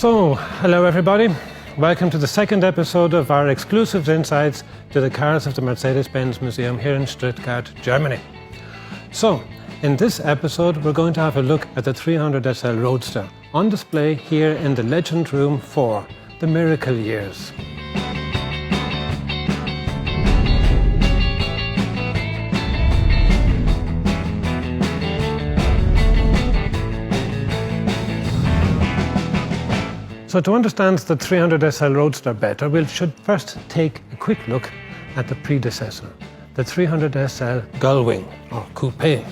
So, hello everybody. Welcome to the second episode of our exclusive insights to the cars of the Mercedes-Benz Museum here in Stuttgart, Germany. So, in this episode we're going to have a look at the 300 SL Roadster on display here in the Legend Room 4, the Miracle Years. So to understand the 300 SL Roadster better, we should first take a quick look at the predecessor, the 300 SL Gullwing, or Coupe.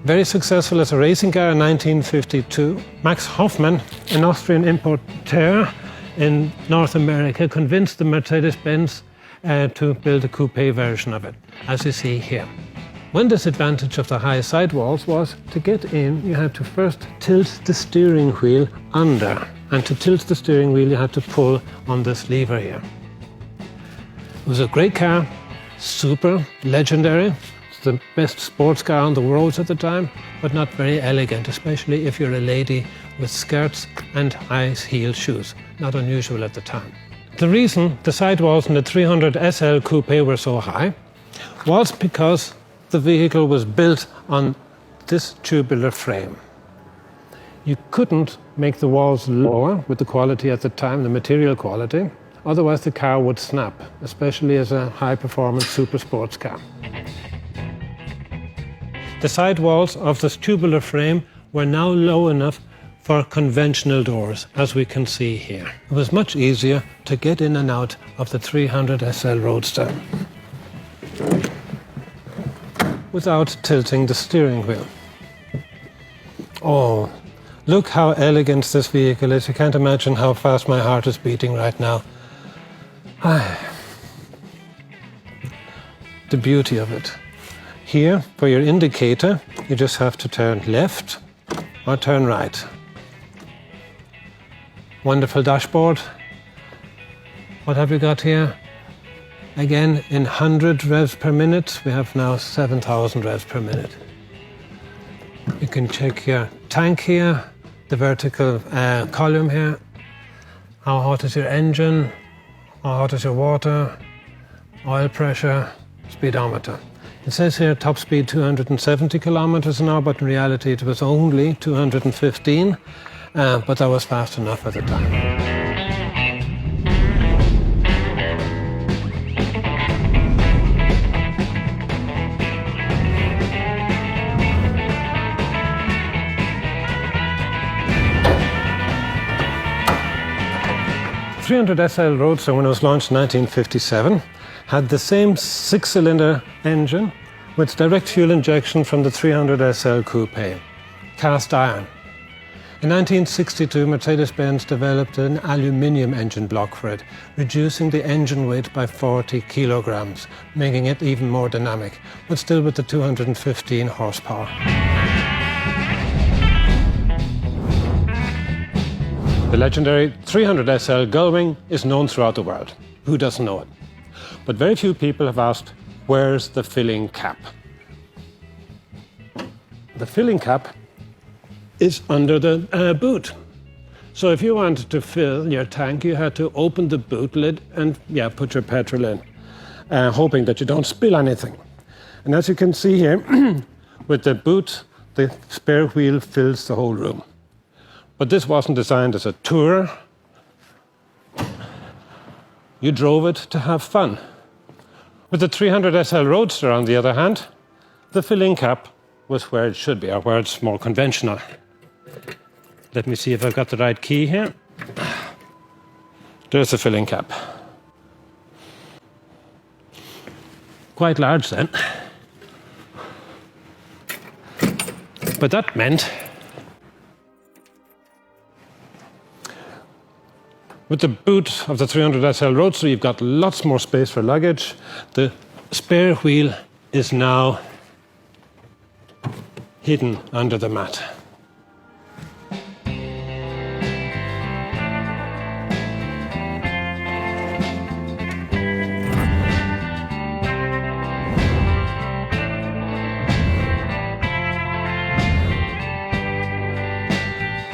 Very successful as a racing car in 1952, Max Hoffmann, an Austrian importeur in North America, convinced the Mercedes-Benz to build a coupe version of it, as you see here. One disadvantage of the high sidewalls was to get in, you had to first tilt the steering wheel under. And to tilt the steering wheel, you had to pull on this lever here. It was a great car, super legendary. It's the best sports car on the roads at the time, but not very elegant, especially if you're a lady with skirts and high heel shoes. Not unusual at the time. The reason the sidewalls in the 300 SL Coupe were so high was because the vehicle was built on this tubular frame. You couldn't make the walls lower with the quality at the time, the material quality, otherwise the car would snap, especially as a high-performance super sports car. The side walls of this tubular frame were now low enough for conventional doors, as we can see here. It was much easier to get in and out of the 300 SL Roadster without tilting the steering wheel. Oh, look how elegant this vehicle is. You can't imagine how fast my heart is beating right now. The beauty of it. Here, for your indicator, you just have to turn left or turn right. Wonderful dashboard. What have we got here? Again, in 100 revs per minute, we have now 7,000 revs per minute. You can check your tank here, the vertical column here. How hot is your engine? How hot is your water? Oil pressure, speedometer. It says here top speed 270 kilometers an hour, but in reality it was only 215, but that was fast enough at the time. The 300 SL Roadster, when it was launched in 1957, had the same six-cylinder engine with direct fuel injection from the 300 SL Coupe, cast iron. In 1962, Mercedes-Benz developed an aluminium engine block for it, reducing the engine weight by 40 kilograms, making it even more dynamic, but still with the 215 horsepower. The legendary 300 SL Gullwing is known throughout the world. Who doesn't know it? But very few people have asked, where's the filling cap? The filling cap is under the boot. So if you wanted to fill your tank, you had to open the boot lid and put your petrol in, hoping that you don't spill anything. And as you can see here, with the boot, the spare wheel fills the whole room. But this wasn't designed as a tourer. You drove it to have fun. With the 300 SL Roadster, on the other hand, the filling cap was where it should be, or where it's more conventional. Let me see if I've got the right key here. There's the filling cap. Quite large then. But that meant with the boot of the 300 SL Roadster, you've got lots more space for luggage. The spare wheel is now hidden under the mat.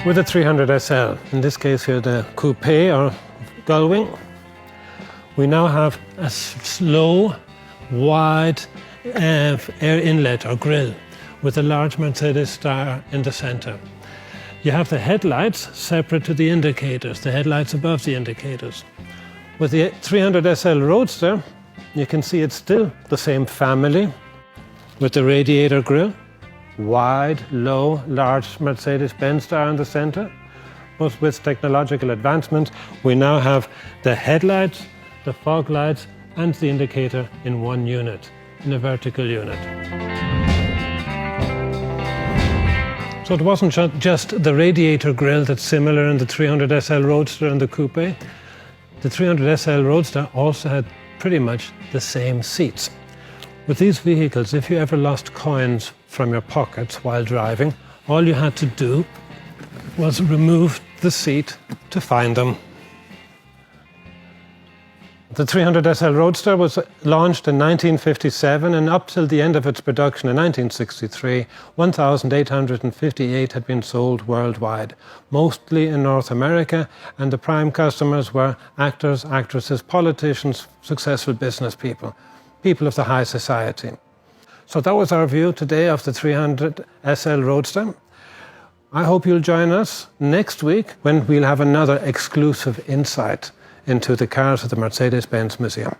With the 300 SL, in this case here the coupe or gullwing, we now have a slow, wide air inlet or grille with a large Mercedes star in the center. You have the headlights separate to the indicators, the headlights above the indicators. With the 300 SL Roadster, you can see it's still the same family with the radiator grille, wide, low, large Mercedes-Benz star in the center. But with technological advancements, we now have the headlights, the fog lights and the indicator in one unit, in a vertical unit. So it wasn't just the radiator grille that's similar in the 300 SL Roadster and the coupe. The 300 SL Roadster also had pretty much the same seats. With these vehicles, if you ever lost coins from your pockets while driving, all you had to do was remove the seat to find them. The 300 SL Roadster was launched in 1957, and up till the end of its production in 1963, 1,858 had been sold worldwide, mostly in North America, and the prime customers were actors, actresses, politicians, successful business people, people of the high society. So that was our view today of the 300 SL Roadster. I hope you'll join us next week when we'll have another exclusive insight into the cars at the Mercedes-Benz Museum.